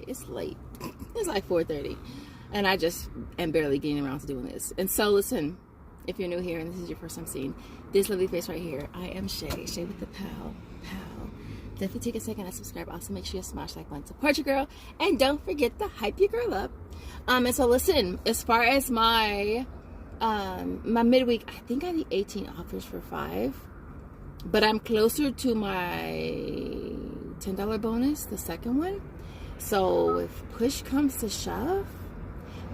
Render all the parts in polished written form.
It's late. It's like 4:30. And I just am barely getting around to doing this. And so listen, if you're new here and this is your first time seeing this lovely face right here, I am Shay. Shay with the pow. Definitely take a second and subscribe. Also make sure you smash that button. Support your girl. And don't forget to hype your girl up. And so listen, as far as my midweek, I think I need 18 offers for 5. But I'm closer to my $10 bonus, the second one. So if push comes to shove,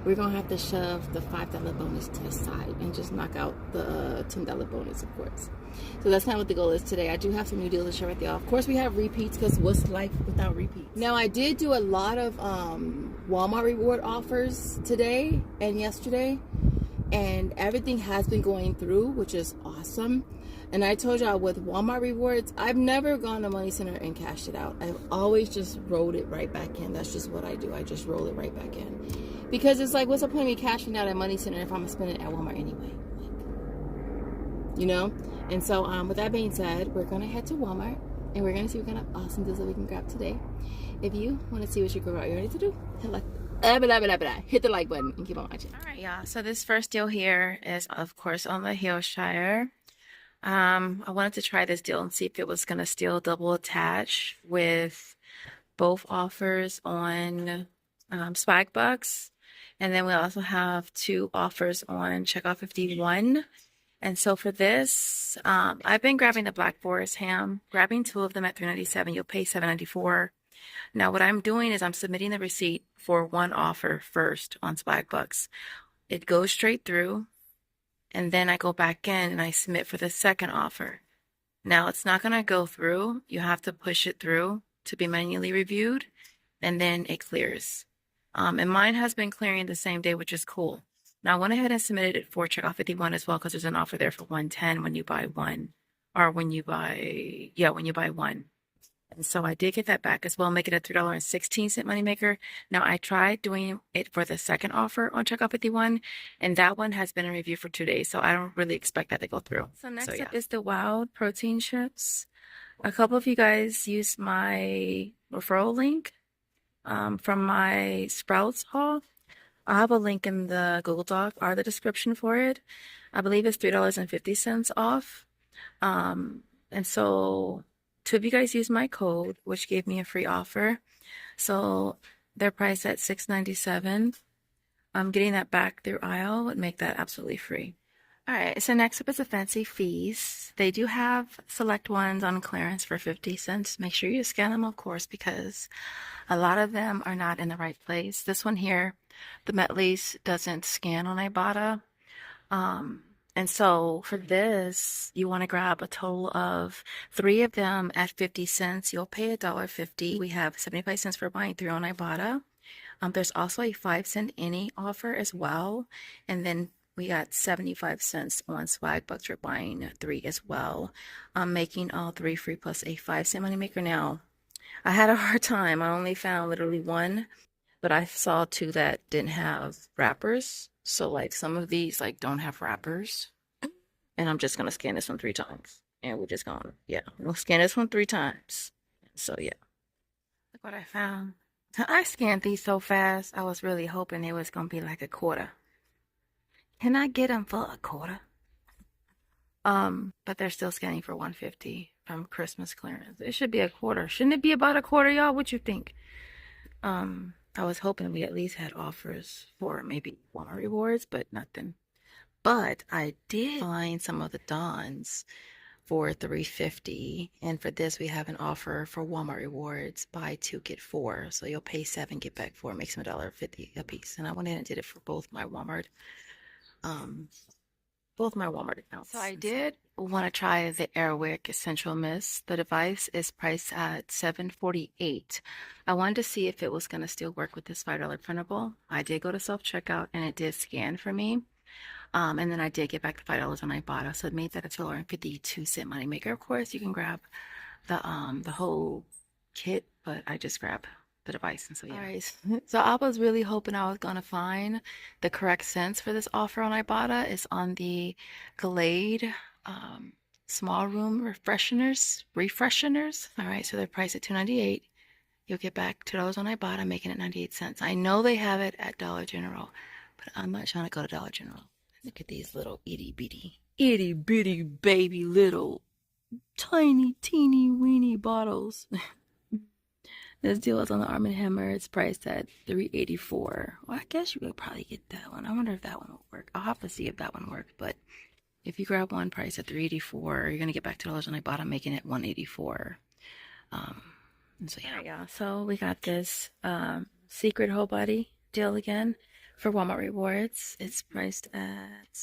we're going to have to shove the $5 bonus to the side and just knock out the $10 bonus, of course. So that's kind of what the goal is today. I do have some new deals to share with y'all. Of course, we have repeats because what's life without repeats? Now, I did do a lot of Walmart reward offers today and yesterday. And everything has been going through, which is awesome. And I told y'all with Walmart rewards, I've never gone to Money Center and cashed it out. I've always just rolled it right back in. That's just what I do. I just roll it right back in. Because it's like, what's the point of me cashing out at Money Center if I'm going to spend it at Walmart anyway? You know? And so with that being said, we're going to head to Walmart. And we're going to see what kind of awesome deals that we can grab today. If you want to see what your girl you ready to do, hit the like button and keep on watching. All right, y'all. So this first deal here is, of course, on the Hillshire. I wanted to try this deal and see if it was going to still double attach with both offers on Swagbucks. And then we also have 2 offers on Checkout 51. And so for this, I've been grabbing the Black Forest ham, grabbing 2 of them at $3.97. You'll pay $7.94. Now what I'm doing is I'm submitting the receipt for 1 offer first on Swagbucks. It goes straight through. And then I go back in and I submit for the second offer. Now it's not going to go through. You have to push it through to be manually reviewed. And then it clears. And mine has been clearing the same day, which is cool. Now I went ahead and submitted it for Checkout 51 as well because there's an offer there for $110 when you buy 1. Or when you buy 1. And so I did get that back as well, make it a $3.16 moneymaker. Now I tried doing it for the second offer on Checkout 51, and that one has been in review for 2 days, so I don't really expect that to go through. So next up is the Wild Protein Chips. A couple of you guys used my referral link from my Sprouts haul. I'll have a link in the Google Doc or the description for it. I believe it's $3.50 off. And so 2 of you guys used my code, which gave me a free offer. So they're priced at $6.97. I'm getting that back through aisle would make that absolutely free. All right, so next up is the Fancy Feast. They do have select ones on clearance for 50 cents. Make sure you scan them, of course, because a lot of them are not in the right place. This one here, the Metleys, doesn't scan on Ibotta. And so for this, you want to grab a total of 3 of them at 50 cents. You'll pay $1.50. We have 75 cents for buying 3 on Ibotta. There's also a 5-cent any offer as well. And then we got 75 cents on Swagbucks for buying 3 as well. I'm making all 3 free plus a 5-cent moneymaker. Now, I had a hard time. I only found literally 1, but I saw 2 that didn't have wrappers. So like some of these like don't have wrappers. And I'm just going to scan this one 3 times. And we're just going to, we'll scan this one 3 times. So yeah. Look what I found. I scanned these so fast. I was really hoping it was going to be like a quarter. Can I get them for a quarter? But they're still scanning for $1.50 from Christmas clearance. It should be a quarter. Shouldn't it be about a quarter, y'all? What you think? I was hoping we at least had offers for maybe Walmart rewards, but nothing. But I did find some of the Dons for $3.50, and for this we have an offer for Walmart rewards: buy 2 get 4. So you'll pay 7, get back 4, makes them $1.50 a piece. And I went in and did it for both my Walmart accounts. So I did want to try the Airwick Essential Mist. The device is priced at $7.48. I wanted to see if it was going to still work with this $5 printable. I did go to self-checkout and it did scan for me. And then I did get back the $5 on Ibotta, so it made that a $2.52 moneymaker. Of course, you can grab the whole kit, but I just grabbed the device, and so yeah. All right, so I was really hoping I was gonna find the correct cents for this offer on Ibotta. It's on the Glade small room refresheners. All right, so they're priced at $2.98. you'll get back $2 on Ibotta, making it 98 cents. I know they have it at Dollar General, but I'm not trying to go to Dollar General. Look at these little itty bitty baby little tiny teeny weeny bottles. This deal is on the Arm & Hammer. It's priced at $3.84. Well, I guess you could probably get that one. I wonder if that one will work. I'll have to see if that one works. But if you grab one price at $3.84, you're going to get back $2 on Ibotta, making it $1.84. And so, yeah. Yeah. So we got this Secret Whole Body deal again for Walmart Rewards. It's priced at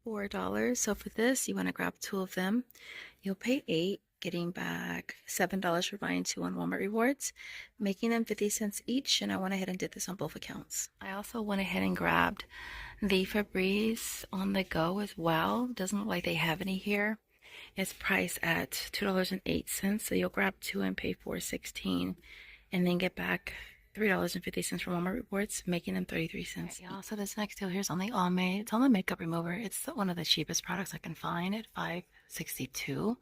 $4. So for this, you want to grab 2 of them. You'll pay $8, getting back $7 for buying 2 on Walmart Rewards, making them 50 cents each. And I went ahead and did this on both accounts. I also went ahead and grabbed the Febreze on the go as well. Doesn't look like they have any here. It's priced at $2.08. So you'll grab 2 and pay $4.16, and then get back $3.50 from Walmart Rewards, making them 33 cents. Right, y'all. So this next deal here is on the Almay. It's on the makeup remover. It's one of the cheapest products I can find at $5.62,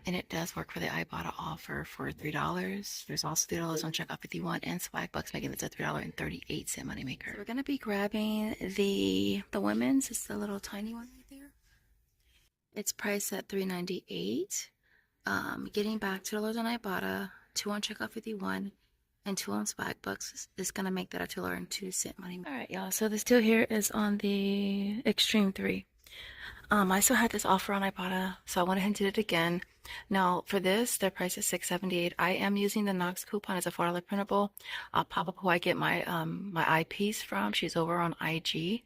and it does work for the Ibotta offer for $3. There's also $3 on checkout 51 and Swagbucks, making this a $3.38 moneymaker. So we're gonna be grabbing the women's. It's the little tiny one right there. It's priced at $3.98. Getting back $2 on Ibotta, 2 on checkout 51. And 2 on Swagbucks is going to make that a $2.02 money. All right, y'all. So this deal here is on the Extreme 3. I still had this offer on Ibotta, so I went ahead and did it again. Now, for this, their price is $6.78. I am using the Knox coupon as a $4 printable. I'll pop up who I get my my eyepiece from. She's over on IG.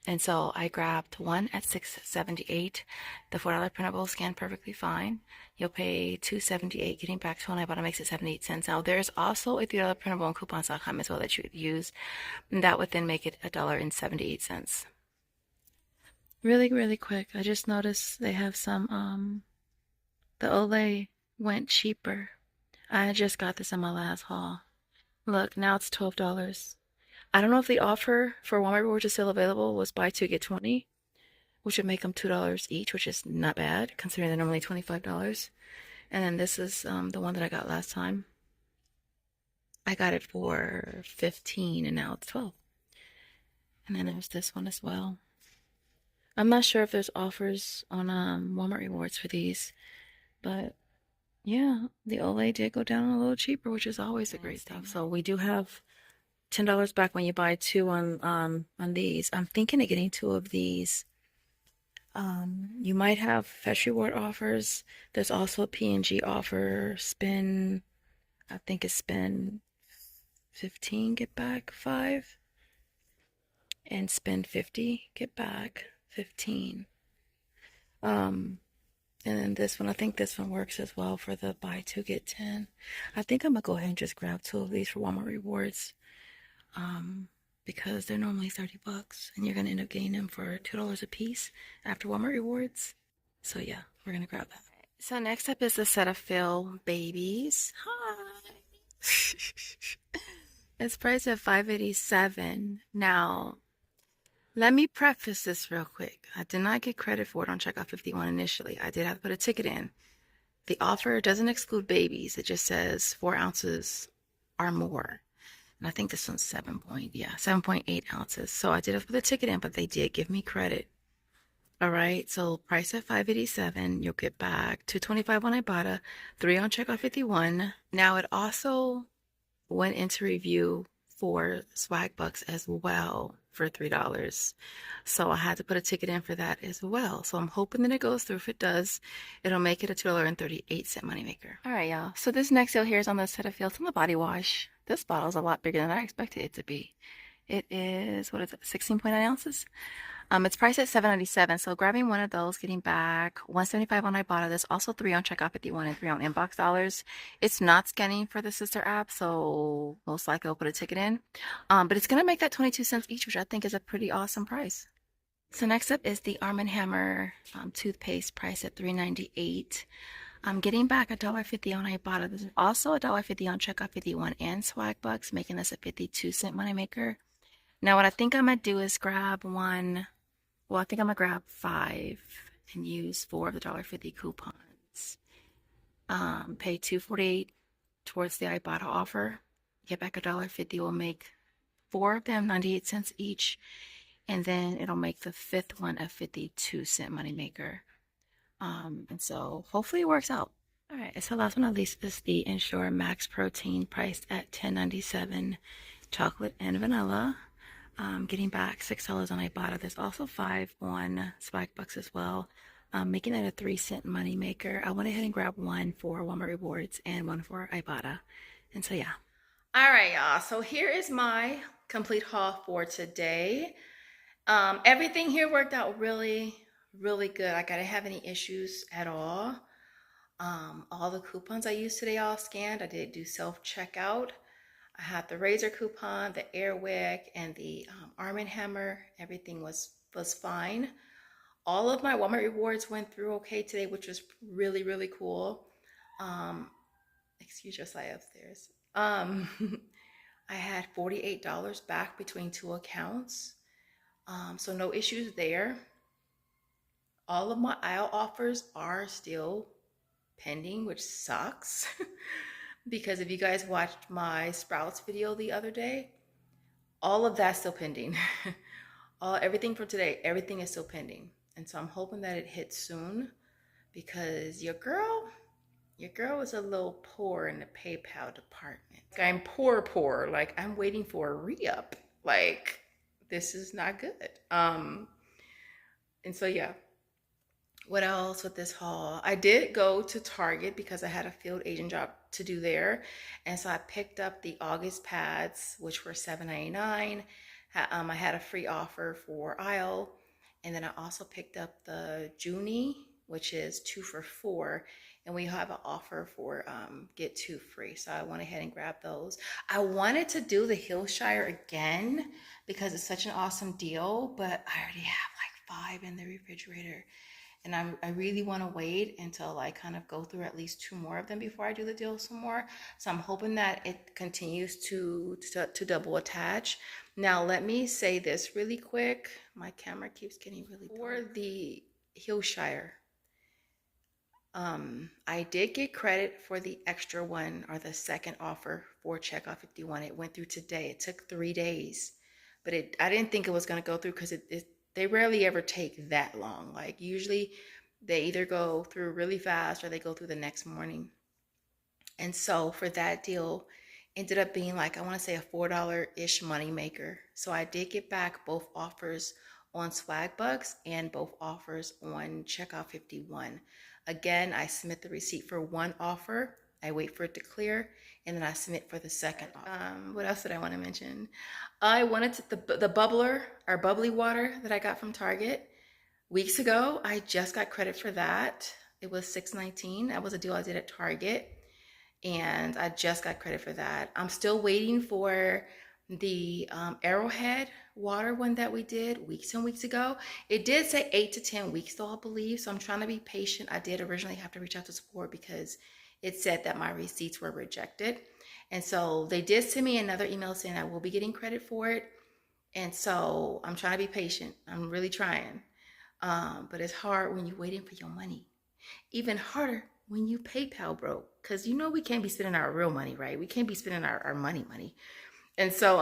And so I grabbed one at $6.78. The $4 printable scanned perfectly fine. You'll pay $2.78, getting back to when Ibotta makes it 78 cents. Now there's also a $3 printable on coupons.com as well that you could use. And that would then make it $1.78. Really quick, I just noticed they have some the Olay went cheaper. I just got this in my last haul. Look, now it's $12. I don't know if the offer for Walmart Rewards is still available. Was buy 2 get 20, which would make them $2 each, which is not bad considering they're normally $25. And then this is the one that I got last time. I got it for $15 and now it's $12. And then there's this one as well. I'm not sure if there's offers on Walmart Rewards for these, but yeah, the Olay did go down a little cheaper, which is always a great thing. So we do have $10 back when you buy 2 on these. I'm thinking of getting 2 of these. You might have Fetch Reward offers. There's also a P&G offer. Spend, I think it's spend 15, get back 5. And spend 50, get back 15. And then this one, I think this one works as well for the buy 2 get 10. I think I'm gonna go ahead and just grab 2 of these for Walmart Rewards. Because they're normally $30 and you're gonna end up getting them for $2 a piece after Walmart Rewards. So yeah, we're gonna grab that. So next up is the Cetaphil babies. Hi. It's priced at $5.87. Now, let me preface this real quick. I did not get credit for it on checkout 51 initially. I did have to put a ticket in. The offer doesn't exclude babies. It just says 4 ounces or more. And I think this one's 7.8 ounces. So I did have to put a ticket in, but they did give me credit. All right, so price at $5.87. You'll get back $2.25 on Ibotta, 3 on checkout 51. Now it also went into review for Swagbucks as well for $3. So I had to put a ticket in for that as well. So I'm hoping that it goes through. If it does, it'll make it a $2.38 moneymaker. All right, y'all. So this next deal here is on the Cetaphil. It's on the body wash. This bottle is a lot bigger than I expected it to be. It is, 16.9 ounces? It's priced at $7.97. So grabbing one of those, getting back $1.75 on Ibotta. There's also 3 on checkout 51 and 3 on inbox dollars. It's not scanning for the sister app, so most likely I'll put a ticket in. But it's gonna make that 22 cents each, which I think is a pretty awesome price. So next up is the Arm & Hammer toothpaste, price at $3.98. I'm getting back $1.50 on Ibotta. There's also $1.50 on checkout 51 and Swagbucks, making this a 52-cent moneymaker. Now what I think I'm gonna do is grab one. Well, I think I'm gonna grab 5 and use 4 of the $1.50 coupons. Pay $2.48 towards the Ibotta offer. Get back $1.50 will make 4 of them 98 cents each, and then it'll make the 5th one a 52-cent moneymaker. And so hopefully it works out. All right, so last but not least is the Ensure Max Protein priced at $10.97, chocolate and vanilla. Getting back $6 on Ibotta. There's also 5 on Swagbucks as well, making it a 3-cent money maker. I went ahead and grabbed one for Walmart Rewards and one for Ibotta. And so yeah. All right, y'all. So here is my complete haul for today. Everything here worked out really good. Like, I didn't have any issues at all. All the coupons I used today all scanned. I did do self-checkout. I had the razor coupon, the Airwick, and the Arm & Hammer. Everything was fine. All of my Walmart rewards went through okay today, which was really cool. Excuse your sigh upstairs. I had $48 back between 2 accounts. So no issues there. All of my aisle offers are still pending, which sucks. Because if you guys watched my Sprouts video the other day, all of that's still pending. Everything for today, everything is still pending. And so I'm hoping that it hits soon, because your girl is a little poor in the PayPal department. I'm poor. Like, I'm waiting for a re-up. Like, this is not good. And so yeah. What else with this haul? I did go to Target because I had a field agent job to do there. And so I picked up the August pads, which were $7.99. I had a free offer for aisle. And then I also picked up the Junie, which is 2 for $4. And we have an offer for get 2 free. So I went ahead and grabbed those. I wanted to do the Hillshire again because it's such an awesome deal, but I already have like 5 in the refrigerator. And I really want to wait until I kind of go through at least 2 more of them before I do the deal some more. So I'm hoping that it continues to double attach. Now, let me say this really quick. My camera keeps getting really dark. For the Hillshire, I did get credit for the extra one, or the second offer for checkout 51. It went through today. It took 3 days, but I didn't think it was going to go through because they rarely ever take that long. Like, usually they either go through really fast or they go through the next morning. And so for that deal, ended up being like, I want to say a $4-ish money maker. So I did get back both offers on Swagbucks and both offers on checkout 51. Again, I submit the receipt for one offer. I wait for it to clear, and then I submit for the second offer. What else did I want to mention? I wanted the bubbler, or bubbly water that I got from Target weeks ago. I just got credit for that. It was $6.19. That was a deal I did at Target, and I just got credit for that. I'm still waiting for the Arrowhead water one that we did weeks and weeks ago. It did say 8 to 10 weeks though, I believe. So I'm trying to be patient. I did originally have to reach out to support because it said that my receipts were rejected. And so they did send me another email saying I will be getting credit for it. And so I'm trying to be patient. I'm really trying. But it's hard when you're waiting for your money. Even harder when you PayPal broke. Because you know we can't be spending our real money, right? We can't be spending our money. And so,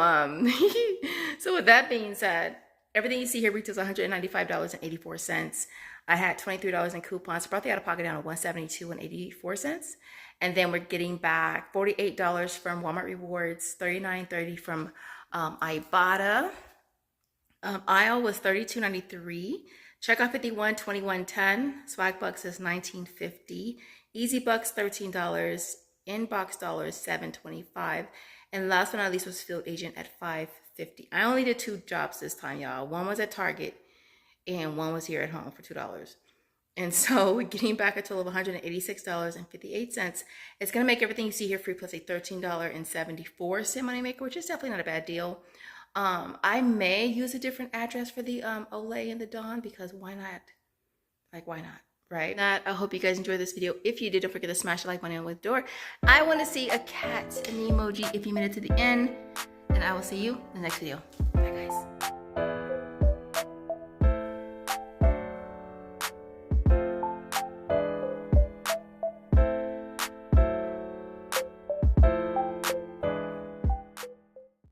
so with that being said, everything you see here retails $195.84. I had $23 in coupons, so brought the out-of-pocket down to $172.84. And then we're getting back $48 from Walmart Rewards, $39.30 from Ibotta. Aisle was $32.93. Checkout 51, $21.10. Swagbucks is $19.50. Easy Bucks, $13. Inbox dollars, $7.25. And last but not least was Field Agent at $5.50. I only did 2 jobs this time, y'all. One was at Target and one was here at home for $2. And so we're getting back a total of $186.58. It's going to make everything you see here free plus a $13.74 moneymaker, which is definitely not a bad deal. I may use a different address for the Olay and the Dawn, because why not? Like, why not? Right? I hope you guys enjoyed this video. If you did, don't forget to smash the like button with the door. I want to see a cat in the emoji if you made it to the end. And I will see you in the next video. Bye, guys.